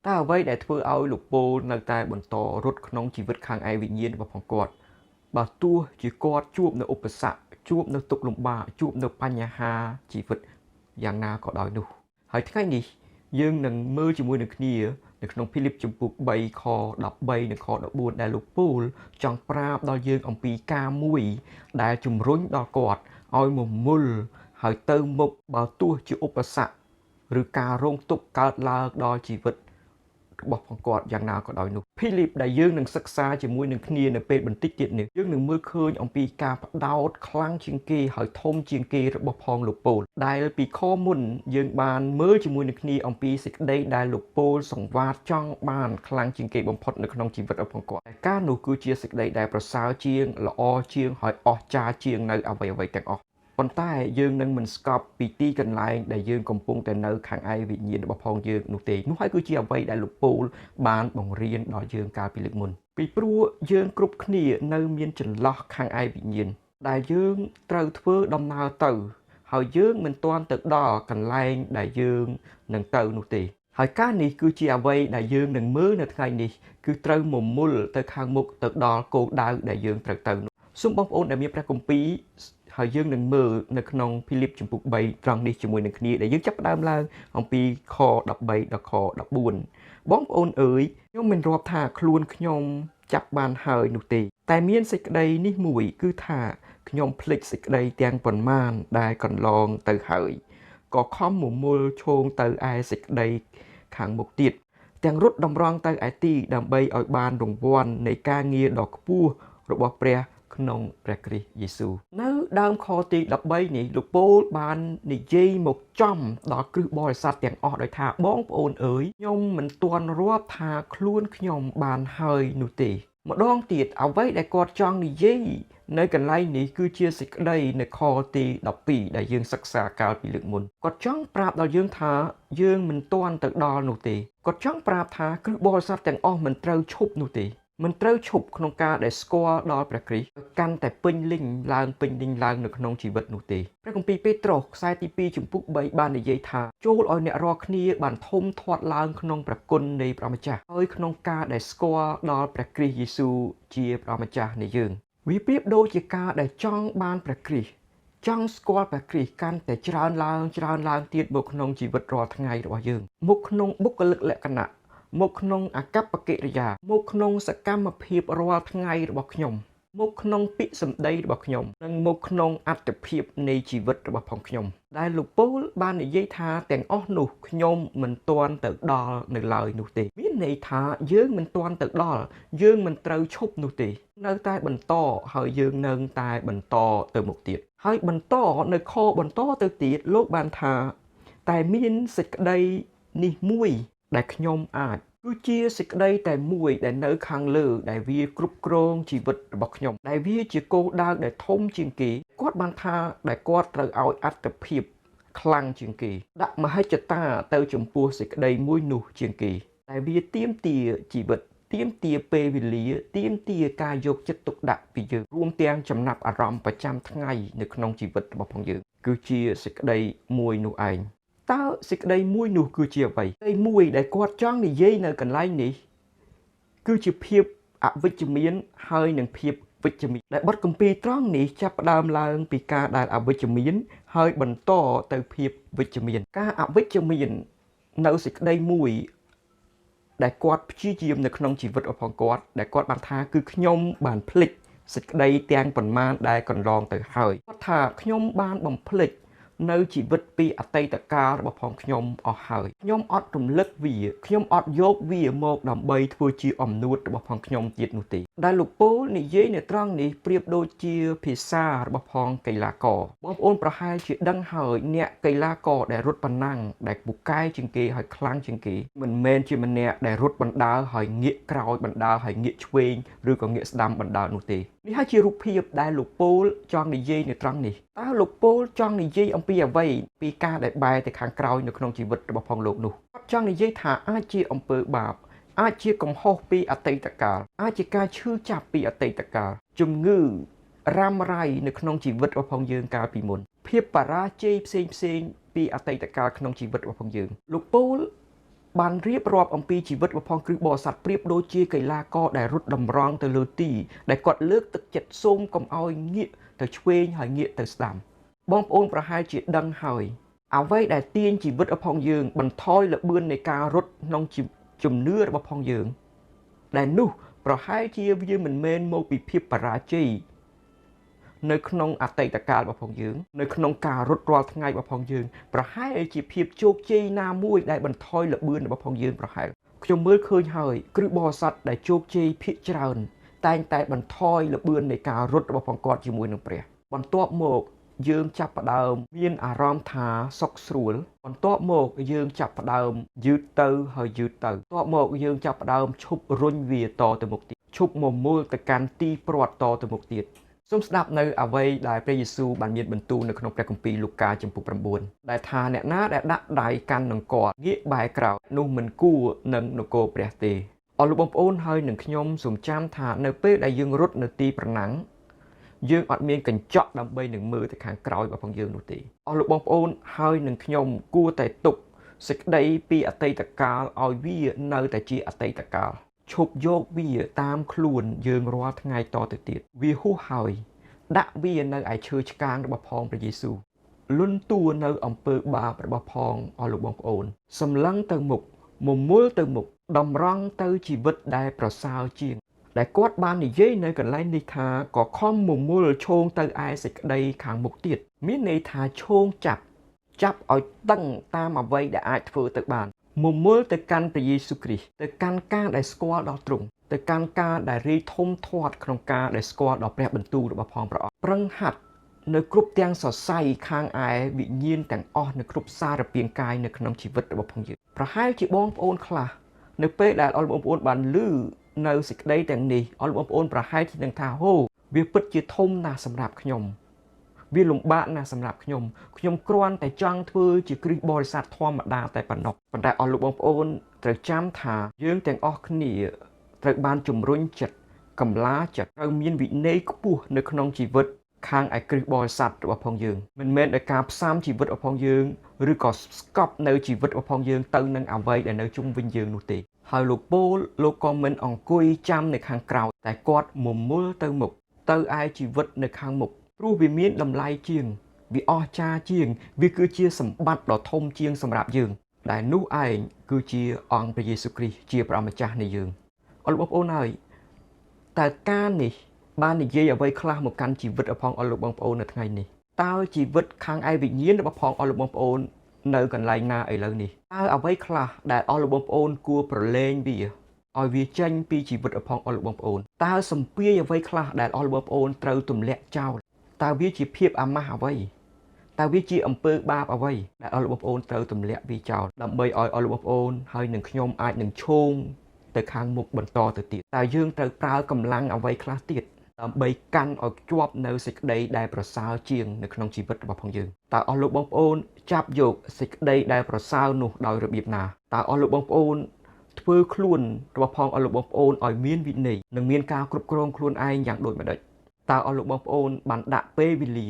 តើអ្វីដែលធ្វើឲ្យលោកពូលនៅតែបន្តរត់ក្នុងជីវិតខាងឯវិញ្ញាណរបស់គាត់បើទោះជាគាត់ជួបនៅឧបសគ្គជួបនៅទុក្ខលំបាកជួបនៅបញ្ហាជីវិតយ៉ាងណាក៏ដោយនោះហើយថ្ងៃនេះយើងនឹងមើលជាមួយនឹងគ្នានៅក្នុងភីលីបជំពូក3ខ13និងខ14ដែលលោកពូលចង់ប្រាប់ដល់យើងអំពីការមួយដែលជំរុញដល់គាត់ឲ្យមមុលហើយទៅមុខបើទោះជាឧបសគ្គឬការរងទុក្ខកើតឡើងដល់ជីវិតរបស់ផងគាត់យ៉ាងណាក៏ដោយនោះភីលីបដែលយើងនឹងសិក្សាជាមួយនឹងគ្នានៅពេលបន្តិចទៀតនេះយើងនឹងមើលឃើញអំពីការបដោតខ្លាំងជាងគេហើយធំជាងគេរបស់ផងលោកពូលដែលពីខមុនយើងបានមើលជាមួយនឹងគ្នាអំពីសេចក្តីដែលលោកពូលសង្វាតចង់បានខ្លាំងជាងគេបំផុតនៅក្នុងជីវិតរបស់ផងគាត់តែការនោះគឺជាសេចក្តីដែលប្រសើរជាងល្អជាងហើយអស្ចារ្យជាងនៅអ្វីៗទាំងអស់ប៉ុន្តែយើងនឹងមិនស្កប់ពីទីកន្លែងដែលយើងកំពុងតែនៅខាងឯវិញ្ញាណរបស់ផងយើងនោះទេនោះហើយគឺជាអ្វីដែលលោកពូលបានបង្រៀនដល់យើងកាលពីលើកមុនពីព្រោះយើងគ្រប់គ្នានៅមានចន្លោះខាងឯវិញ្ញាណដែលយើងត្រូវធ្វើដំណើរទៅហើយយើងមិនទាន់ទៅដល់កន្លែងដែលយើងនឹងទៅនោះទេហើយការនេះគឺជាអ្វីដែលយើងនឹងមើលនៅថ្ងៃនេះគឺត្រូវមមុលទៅខាងមុខទៅដល់គោលដៅដែលយើងត្រូវទៅសូមបងប្អូនដែលមានព្រះគម្ពីរហើយយើងនឹងមើលនៅក្នុងភីលីបជំពូក3ត្រង់នេះជាមួយនឹងគ្នាដែលយើងចាប់ផ្ដើមឡើងអំពីខ13ដល់ខ14បងប្អូនអើយខ្ញុំមិនរាប់ថាខ្លួនខ្ញុំចាប់បានហើយនោះទេតែមានសេចក្តីនេះមួយគឺថាខ្ញុំភ្លេចសេចក្តីទាំងប៉ុន្មានដែលកន្លងទៅហើយក៏ខំមមុលឈោងទៅឯសេចក្តីខាងមុខទៀតទាំងរត់តម្រង់ទៅឯទីដើម្បីឲ្យបានរង្វាន់នៃការងារដ៏ខ្ពស់របស់ព្រះក្នុងព្រះគ្រីស្ទយេស៊ូវនៅដើមខទី13នេះលោកពូលបាននិយាយមកចំដល់គ្រឹះបរិស័ទទាំងអស់ដោយថាបងប្អូនអើយខ្ញុំមិនទាន់រាប់ថាខ្លួនខ្ញុំបានហើយនោះទេម្ដងទៀតអ្វីដែលគាត់ចង់និយាយនៅកន្លែងនេះគឺជាសេចក្តីនៅខទី12ដែលយើងសិក្សាកាលពីលើកមុនគាត់ចង់ប្រាប់ដល់យើងថាយើងមិនទាន់ទៅដល់នោះទេគាត់ចង់ប្រាប់ថាគ្រឹះបរិស័ទទាំងអស់មិនត្រូវឈប់នោះទេមិនត្រូវឈប់ក្នុងការដែលស្គាល់ដល់ព្រះគ្រីស្ទកាន់តែពេញលេញឡើងនៅក្នុងជីវិតនោះទេព្រះគម្ពីរពេត្រុសខ្សែទី2ជំពូក3បាននិយាយថាចូលឲ្យអ្នករាល់គ្នាបានធំធាត់ឡើងក្នុងព្រះគុណនៃព្រះម្ចាស់ហើយក្នុងការដែលស្គាល់ដល់ព្រះគ្រីស្ទយេស៊ូវជាព្រះម្ចាស់នៃយើងវាប្រៀបដូចជាការដែលចង់បានព្រះគ្រីស្ទចង់ស្គាល់ព្រះគ្រីស្ទកាន់តែច្រើនឡើងទៀតមកក្នុងជីវិតរាល់ថ្ងៃរបស់យើងមកក្នុងបុគ្គលិកលក្ខណៈមកក្នុងអកប្បកិរិយាមកក្នុងសកម្មភាពរាល់ថ្ងៃរបស់ខ្ញុំមកក្នុងពាក្យសម្ដីរបស់ខ្ញុំនិងមកក្នុងអត្ថភាពនៃជីវិតរបស់ផងខ្ញុំដែលលោកពូលបាននិយាយថាទាំងអស់នោះខ្ញុំមិនទាន់ទៅដល់នៅឡើយនោះទេមានន័យថាយើងមិនទាន់ទៅដល់យើងមិនត្រូវឈប់នោះទេនៅតែបន្តហើយយើងនឹងតែបន្តទៅមុខទៀតហើយបន្តនៅខបន្តទៅទៀតលោកបានថាតែមានសេចក្តីនេះមួយដែលខ្ញុំអាចគឺជាសេចក្តីតែមួយដែលនៅខាងលើដែលវាគ្រប់គ្រងជីវិតរបស់ខ្ញុំដែលវាជាគោលដៅដែលធំជាងគេគាត់បានថាដែលគាត់ត្រូវឲ្យអត្ថភាពខ្លាំងជាងគេដាក់មហិច្ឆតាទៅចំពោះសេចក្តីមួយនោះជាងគេតែវាទាមទារជីវិតទាមទារពេលវេលាទាមទារការយកចិត្តទុកដាក់ពីយើងរួមទាំងចំណាប់អារម្មណ៍ប្រចាំថ្ងៃនៅក្នុងជីវិតរបស់ផងយើងគឺជាសេចក្តីមួយនោះឯងតើសេចក្តីមួយនោះគឺជាអ្វីសេចក្តីមួយដែលគាត់ចង់និយាយនៅកន្លែងនេះគឺជាភាពអវិជ្ជមានហើយនិងភាពវិជ្ជមានដែលបទគម្ពីរត្រង់នេះចាប់ផ្ដើមឡើងពីការដែលអវិជ្ជមានហើយបន្តទៅភាពវិជ្ជមានការអវិជ្ជមាននៅសេចក្តីមួយដែលគាត់ព្យាយាមនៅក្នុងជីវិតរបស់គាត់ដែលគាត់បានថាគឺខ្ញុំបានភ្លេចសេចក្តីទាំងប៉ុន្មានដែលកន្លងទៅហើយគាត់ថាខ្ញុំបានបំភ្លេចនៅជីវិតពីអតីតកាលរបស់ផងខ្ញុំអស់ហើយខ្ញុំអត់រំលឹកវាខ្ញុំអត់យកវាមកដើម្បីធ្វើជាអំណួតរបស់ផងខ្ញុំទៀតនោះទេដែលលោកពូលនិយាយនៅត្រង់នេះប្រៀបដូចជាភាសារបស់ផងកីឡាករបងប្អូនប្រហែលជាដឹងហើយអ្នកកីឡាករដែលរត់ប៉ាណាំងដែលពូកែជាងគេហើយខ្លាំងជាងគេមិនមែនជាម្នាក់ដែលរត់បណ្ដើរហើយងាកក្រោយបណ្ដើរហើយងាកឆ្វេងឬក៏ងាកស្ដាំបណ្ដើរនោះទេនេះហើយជារូបភាពដែលលោកពូលចង់និយាយនៅត្រង់នេះតើលោកពូលចង់និយាយអំពីអ្វីពីការដែលបែរទៅខាងក្រោយនៅក្នុងជីវិតរបស់ផងលោកនោះគាត់ចង់និយាយថាអាចជាអំពើបាបអាចជាកំហុសពីអតីតកាលអាចជាការឈឺចាប់ពីអតីតកាលជំងឺរ៉ាំរ៉ៃនៅក្នុងជីវិតរបស់ផងយើងកាលពីមុនភាពបរាជ័យផ្សេងពីអតីតកាលក្នុងជីវិតរបស់ផងយើងលោកពូល បានរៀបរាប់អំពីជីវិតរបស់ផងគ្រឹះបរិស័ទប្រៀបដូចជាកីឡាករដែលរត់តម្រង់ទៅលើទីដែលគាត់លើកទឹកចិត្តសូមកុំឲ្យងាកទៅឆ្វេងហើយងាកទៅស្ដាំបងប្អូនប្រហែលជាដឹងហើយអ្វីដែលទាញជីវិតរបស់ផងយើងបន្ថយល្បឿននៃការរត់ក្នុងជំនឿរបស់ផងយើងដែលនោះប្រហែលជាវាមិនមែនមកពីភាពបរាជ័យនៅក្នុងអតីតកាលរបស់ផងយើងនៅក្នុងការរត់រាល់ថ្ងៃរបស់ផងយើងប្រហែលជាភាពជោគជ័យណាមួយដែលបន្ថយល្បឿនរបស់ផងយើងប្រហែលខ្ញុំមើលឃើញហើយគ្រឹះបរិស័ទដែលជោគជ័យភាគច្រើនតែងតែបន្ថយល្បឿននៃការរត់របស់ផងគាត់ជាមួយនឹងព្រះបន្ទាប់មកយើងចាប់ផ្ដើមមានអារម្មណ៍ថាសុខស្រួលបន្ទាប់មកយើងចាប់ផ្ដើមយឺតទៅហើយយឺតទៅបន្ទាប់មកយើងចាប់ផ្ដើមឈប់រុញវាតទៅមុខទៀតឈប់មមូលទៅកាន់ទីព្រ័ត្រតទៅមុខទៀតសូមស្ដាប់នៅអ្វីដែលព្រះយេស៊ូវបានមានបន្ទូលនៅក្នុងព្រះគម្ពីរលូកាចំពុក9ដែលថាអ្នកណាដែលដាក់ដៃកាន់នង្គ័លងាកបែរក្រោយនោះមិនគួរនឹងនគរព្រះទេអរលោកបងប្អូនហើយនឹងខ្ញុំសូមចាំថានៅពេលដែលយើងរត់នៅទីប្រណាំងយើងអត់មានកញ្ចក់ដើម្បីនឹងមើលទៅខាងក្រោយរបស់យើងនោះទេអរលោកបងប្អូនហើយនឹងខ្ញុំគួរតែទុកសេចក្តីពីអតីតកាលឲ្យវានៅតែជាអតីតកាលឈប់យកវាតាមខ្លួនយើងរាល់ថ្ងៃតទៅទៀតវាហួសហើយដាក់វានៅឯឈើឆ្កាងរបស់ផងព្រះយេស៊ូវលន់តួនៅអំពើបាបរបស់ផងអរលោកបងប្អូនសម្លឹងទៅមុខមមូលទៅមុខតម្រង់ទៅជីវិតដែលប្រសើរជាងដែលគាត់បាននិយាយនៅកន្លែងនេះថាក៏ខំមមូលឈោងទៅឯសេចក្តីខាងមុខទៀតមានន័យថាឈោងចាប់ឲ្យតឹងតាមអ្វីដែលអាចធ្វើទៅបានមមូលទៅកាន់ព្រះយេស៊ូវគ្រីស្ទទៅកាន់ការដែលស្គាល់ដល់ទ្រង់ទៅកាន់ការដែលរីធំធាត់ក្នុងការដែលស្គាល់ដល់ព្រះបន្ទូលរបស់ផងព្រះអង្គប្រឹងហាត់នៅគ្រប់ទាំងសរសៃខាងឯវិញ្ញាណទាំងអស់នៅគ្រប់សារពាង្គកាយនៅក្នុងជីវិតរបស់ផងយើងប្រហែលជាបងប្អូនខ្លះនៅពេលដែលអរបងប្អូនបានឮនៅសេចក្តីទាំងនេះអរបងប្អូនប្រហែលជានឹងថាហូវាពិតជាធំណាស់សម្រាប់ខ្ញុំវាលំបាកណាស់សម្រាប់ខ្ញុំគ្រាន់តែចង់ធ្វើជាគ្រឹះបរិស័ទធម្មតាតែប៉ុណ្ណោះប៉ុន្តែអរលោកបងប្អូនត្រូវចាំថាយើងទាំងអស់គ្នាត្រូវបានជំរុញចិត្តកម្លាចិត្តត្រូវមានវិន័យខ្ពស់នៅក្នុងជីវិតខាងឯគ្រឹះបរិស័ទរបស់ផងយើងមិនមែនដោយការផ្សាំជីវិតរបស់ផងយើងឬក៏ស្កប់នៅជីវិតរបស់ផងយើងទៅនឹងអ្វីដែលនៅជុំវិញយើងនោះទេហើយលោកពូលលោកក៏មិនអង្គុយចាំនៅខាងក្រោយតែគាត់មមូលទៅមុខទៅឯជីវិតនៅខាងមុខព្រោះវាមានតម្លៃជាងវាអស្ចារ្យជាងវាគឺជាសម្បត្តិដ៏ធំជាងសម្រាប់យើងដែលនោះឯងគឺជាអង្គព្រះយេស៊ូវគ្រីស្ទជាព្រះម្ចាស់នៃយើងអរលោកបងប្អូនហើយតើការនេះបាននិយាយអ្វីខ្លះមកកាន់ជីវិតរបស់អរលោកបងប្អូននៅថ្ងៃនេះតើជីវិតខាងឯវិញ្ញាណរបស់ផងអរលោកបងប្អូននៅកន្លែងណាឥឡូវនេះតើអ្វីខ្លះដែលអរលោកបងប្អូនគួរប្រឡែងវាឲ្យវាចេញពីជីវិតរបស់អរលោកបងប្អូនតើសម្ពាយអ្វីខ្លះដែលអរលោកបងប្អូនត្រូវទម្លាក់ចោលតើវាជាភាពអាម៉ាស់អ្វីតើវាជាអំពើបាបអ្វីដែលអរលោកបងប្អូនត្រូវទម្លាក់វាចោលដើម្បីឲ្យអរលោកបងប្អូនហើយនឹងខ្ញុំអាចនឹងឈោងទៅខាងមុខបន្តទៅទៀតតើយើងត្រូវប្រើកម្លាំងអ្វីខ្លះទៀតដើម្បីកាន់ឲ្យជាប់នៅសេចក្តីដែលប្រសើរជាងនៅក្នុងជីវិតរបស់ផងយើងតើអស់លោកបងប្អូនចាប់យកសេចក្តីដែលប្រសើរនោះដោយរបៀបណាតើអស់លោកបងប្អូនធ្វើខ្លួនរបស់ផងអស់លោកបងប្អូនឲ្យមានវិន័យនិងមានការគ្រប់គ្រងខ្លួនឯងយ៉ាងដូចម្តេចតើអស់លោកបងប្អូនបានដាក់ពេលវេលា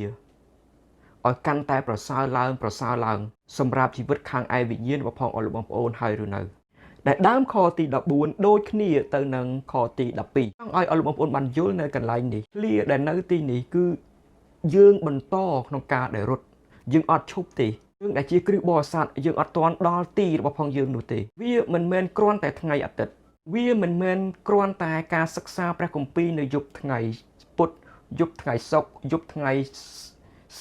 ឲ្យកាន់តែប្រសើរឡើងសម្រាប់ជីវិតខាងឯវិញ្ញាណរបស់ផងអស់លោកបងប្អូនហើយឬនៅដែលដើមខទី14ដូចគ្នាទៅនឹងខទី12ចង់ឲ្យអស់លោកបងប្អូនបានយល់នៅកន្លែងនេះឃ្លាដែលនៅទីនេះគឺយើងបន្តក្នុងការដែលរត់យើងអត់ឈប់ទេយើងដែលជាគ្រឹះបរិស័ទយើងអត់ទាន់ដល់ទីរបស់ផងយើងនោះទេវាមិនមែនគ្រាន់តែថ្ងៃអាទិត្យវាមិនមែនគ្រាន់តែការសិក្សាព្រះគម្ពីរនៅយប់ថ្ងៃពុធយប់ថ្ងៃសុក្រយប់ថ្ងៃ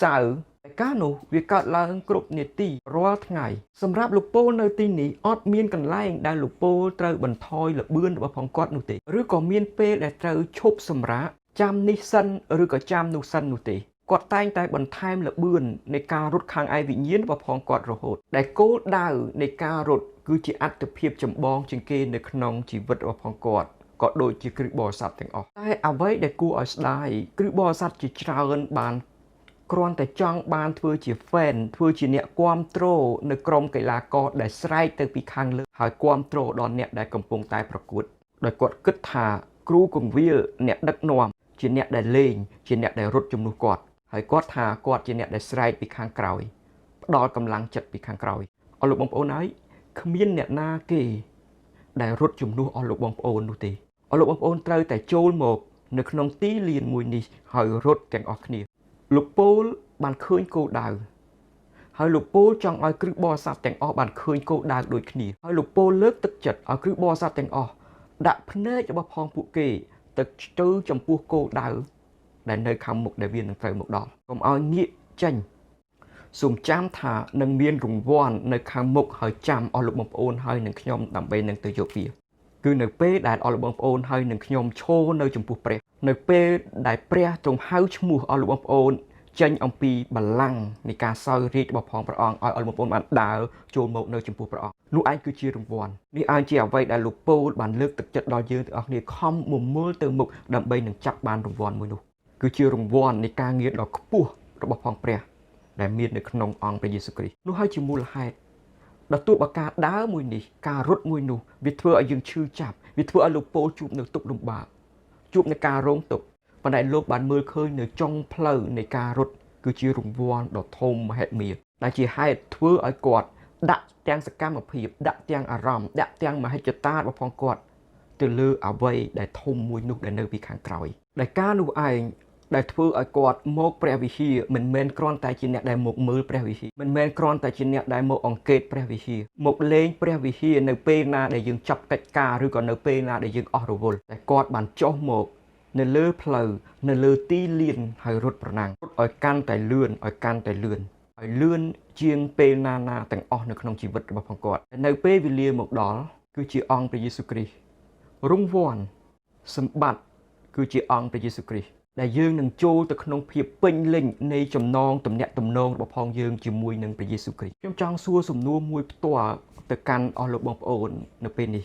សៅរ៍តែការនោះវាកើតឡើងគ្រប់នាទីរាល់ថ្ងៃសម្រាប់លោកពូលនៅទីនេះអត់មានកន្លែងដែលលោកពូលត្រូវបន្ថយល្បឿនរបស់ផងគាត់នោះទេឬក៏មានពេលដែលត្រូវឈប់សម្រាកចាំនេះសិនឬក៏ចាំនោះសិននោះទេគាត់តែងតែបន្ថែមល្បឿននៃការរត់ខាងឯវិញ្ញាណរបស់ផងគាត់រហូតដែលគោលដៅនៃការរត់គឺជាអត្ថភាពចម្បងជាងគេនៅក្នុងជីវិតរបស់ផងគាត់ក៏ដូចជាគ្រឹះបរិស័ទទាំងអស់តែអ្វីដែលគួរឲ្យស្ដាយគ្រឹះបរិស័ទជាច្រើនបានគ្រាន់តែចង់បានធ្វើជា fan ធ្វើជាអ្នកគ្រប់គ្រងនៅក្រុមកីឡាករដែលស្រែកទៅពីខាងលើហើយគ្រប់គ្រងដល់អ្នកដែលកំពុងតែប្រកួតដោយគាត់គិតថាគ្រូកងវិលអ្នកដឹកនាំជាអ្នកដែលលេងជាអ្នកដែលរត់ជំនួសគាត់ហើយគាត់ថាគាត់ជាអ្នកដែលស្រែកពីខាងក្រោយផ្ដល់កម្លាំងចិត្តពីខាងក្រោយអរលោកបងប្អូនហើយ គ្មានអ្នកណាគេដែលរត់ជំនួសអស់លោកបងប្អូននោះទេអស់លោកបងប្អូនត្រូវតែចូលមកនៅក្នុងទីលានមួយនេះហើយរត់ទាំងអស់គ្នាលោកពូលបានឃើញគោលដៅហើយលោកពូលចង់ឲ្យគ្រឹះបរិស័ទទាំងអស់បានឃើញគោលដៅដូចគ្នាហើយលោកពូលលើកទឹកចិត្តឲ្យគ្រឹះបរិស័ទទាំងអស់ដាក់ភ្នែករបស់ផងពួកគេទៅចំពោះគោលដៅដែលនៅខាងមុខដែលវានឹងត្រូវមកដល់កុំឲ្យងាកចេញសូមចាំថានឹងមានរង្វាន់នៅខាងមុខហើយចាំអស់លោកបងប្អូនហើយនឹងខ្ញុំដើម្បីនឹងទៅយកវាគឺនៅពេលដែលអស់លោកបងប្អូនហើយនឹងខ្ញុំឈរនៅចំពោះព្រះនៅពេលដែលព្រះទ្រង់ហៅឈ្មោះអស់លោកបងប្អូនចេញអំពីបល្ល័ង្កនៃការសោយរាជ្យរបស់ផងព្រះអង្គឲ្យអស់លោកបងប្អូនបានដើរចូលមកនៅចំពោះព្រះអង្គនោះឯងគឺជារង្វាន់នេះឯងជាអ្វីដែលលោកពូលបានលើកទឹកចិត្តដល់យើងទាំងអស់គ្នាខំមមល់ទៅមុខដើម្បីនឹងចាប់បានរង្វាន់មួយនោះគឺជារង្វាន់នៃការងារដ៏ខ្ពស់របស់ផងព្រះដែលមាននៅក្នុងអង្គព្រះយេស៊ូវគ្រីស្ទនោះហើយជាមូលហេតុដល់ទោះបើការដើរមួយនេះការរត់មួយនោះវាធ្វើឲ្យយើងឈឺចាប់វាធ្វើឲ្យលោកពូលជួបនៅទុក្ខលំបាកជួបនៅការរងទុក្ខប៉ុន្តែលោកបានមើលឃើញនៅចុងផ្លូវនៃការរត់គឺជារង្វាន់ដ៏ធំមហិមាដែលជាហេតុធ្វើឲ្យគាត់ដាក់ទាំងសកម្មភាពដាក់ទាំងអារម្មណ៍ដាក់ទាំងមហិច្ឆតារបស់ផងគាត់ទៅលើអ្វីដែលធំមួយនោះដែលនៅពីខាងក្រោយដែលការនោះឯងដែលធ្វើឲ្យគាត់មកព្រះវិហារមិនមែនគ្រាន់តែជាអ្នកដែលមកមើលព្រះវិហារមិនមែនគ្រាន់តែជាអ្នកដែលមកអង្កេតព្រះវិហារមកលេងព្រះវិហារនៅពេលណាដែលយើងចាប់កិច្ចការឬក៏នៅពេលណាដែលយើងអស់រវល់តែគាត់បានចុះមកនៅលើផ្លូវនៅលើទីលានហើយរត់ប្រណាំងរត់ឲ្យកាន់តែលឿនឲ្យកាន់តែលឿនឲ្យលឿនជាងពេលណាទាំងអស់នៅក្នុងជីវិតរបស់ផងគាត់នៅពេលវេលាមកដល់គឺជាអង្គព្រះយេស៊ូវគ្រីស្ទរង្វាន់សម្បត្តិគឺជាអង្គព្រះយេស៊ូវគ្រីស្ទដែលយើងនឹងចូលទៅក្នុងភាពពេញលេញនៃចំណងទំនាក់ទំនងរបស់ផងយើងជាមួយនឹងព្រះយេស៊ូវគ្រីស្ទខ្ញុំចង់សួរសំណួរមួយផ្ទាល់ទៅកាន់អស់លោកបងប្អូននៅពេលនេះ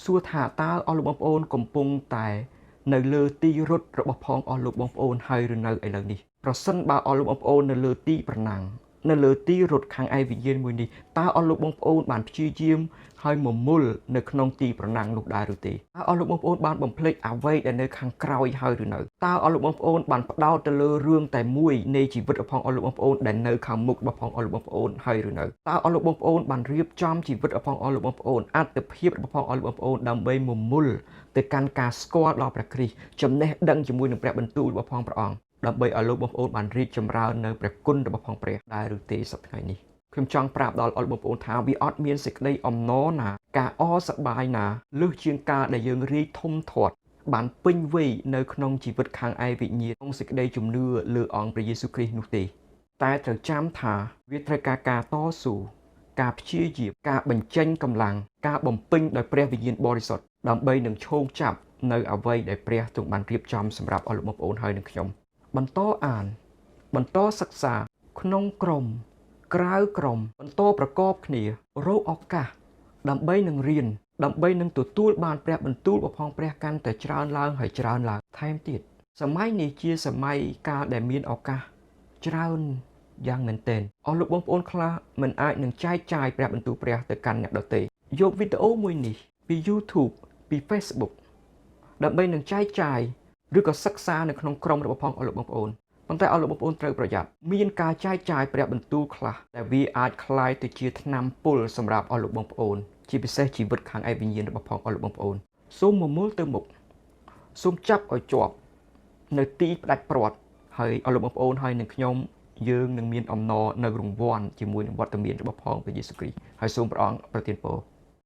សួរថាតើអស់លោកបងប្អូនកំពុងតែនៅលើទីរត់របស់ផងអស់លោកបងប្អូនហើយឬនៅឥឡូវនេះប្រសិនបើអស់លោកបងប្អូននៅលើទីប្រណាំងនៅលើទីរត់ខាងឯវិញ្ញាណមួយនេះតើអស់លោកបងប្អូនបានព្យាយាមហើយមមុលនៅក្នុងទីប្រណាំងនោះដែរឬទេតើអស់លោកបងប្អូនបានបំភ្លេចអ្វីដែលនៅខាងក្រោយហើយឬនៅតើអស់លោកបងប្អូនបានផ្ដោតទៅលើរឿងតែមួយនៃជីវិតរបស់អស់លោកបងប្អូនដែលនៅខាងមុខរបស់ផងអស់លោកបងប្អូនហើយឬនៅតើអស់លោកបងប្អូនបានរៀបចំជីវិតរបស់ផងអស់លោកបងប្អូនអត្តភាពរបស់ផងអស់លោកបងប្អូនដើម្បីមមុលទៅកាន់ការស្គាល់ដល់ព្រះគ្រីស្ទចំណេះដឹងជាមួយនឹងព្រះបន្ទូលរបស់ផងព្រះអង្គដើម្បីឲ្យលោកបងប្អូនបានរីកចម្រើននៅព្រះគុណរបស់ផងព្រះដែរឬទេសប្តាហ៍នេះខ្ញុំចង់ប្រាប់ដល់អស់បងប្អូនថាវាអត់មានសេចក្តីអំណរណាការអសប្បាយណាលើសជាងការដែលយើងរីកធំធាត់បានពេញវ័យនៅក្នុងជីវិតខាងឯវិញ្ញាណក្នុងសេចក្តីជំនឿលើអង្គព្រះយេស៊ូវគ្រីស្ទនោះទេតែត្រូវចាំថាវាត្រូវការការតស៊ូការព្យាយាមការបញ្ចេញកម្លាំងការបំពេញដោយព្រះវិញ្ញាណបរិសុទ្ធដើម្បីនឹងឈោងចាប់នៅអ្វីដែលព្រះទ្រង់បានរៀបចំសម្រាប់អស់លោកបងប្អូនហើយនឹងខ្ញុំបន្តអានបន្តសិក្សាក្នុងក្រុមក្រៅក្រុមបន្តប្រកបគ្នារកឱកាសដើម្បីនឹងរៀនដើម្បីនឹងទទួលបានព្រះបន្ទូលរបស់ផងព្រះកាន់តែច្រើនឡើងហើយច្រើនឡើងថែមទៀតសម័យនេះជាសម័យកាលដែលមានឱកាសច្រើនយ៉ាងមែនទែនអស់លោកបងប្អូនខ្លះមិនអាចនឹងចែកចាយព្រះបន្ទូលព្រះទៅកាន់អ្នកដទៃយកវីដេអូមួយនេះពី YouTube ពី Facebook ដើម្បីនឹងចែកចាយឬក៏សិក្សានៅក្នុងក្រុមរបស់ផងអស់លោកបងប្អូនប៉ុន្តែអស់លោកបងប្អូនត្រូវប្រយ័ត្នមានការចែកចាយព្រះបន្ទូលខ្លះដែលវាអាចคล้ายទៅជាថ្នាំពុលសម្រាប់អស់លោកបងប្អូនជាពិសេសជីវិតខាងឯវិញ្ញាណរបស់ផងអស់លោកបងប្អូនសូមមមុលទៅមុខសូមចាប់ឲ្យជាប់នៅទីផ្ដាច់ព្រាត់ហើយអស់លោកបងប្អូនហើយនឹងខ្ញុំយើងនឹងមានអំណរនៅរង្វាន់ជាមួយនឹងវត្តមានរបស់ផងព្រះយេស៊ូវគ្រីស្ទហើយសូមព្រះអង្គប្រទានពរ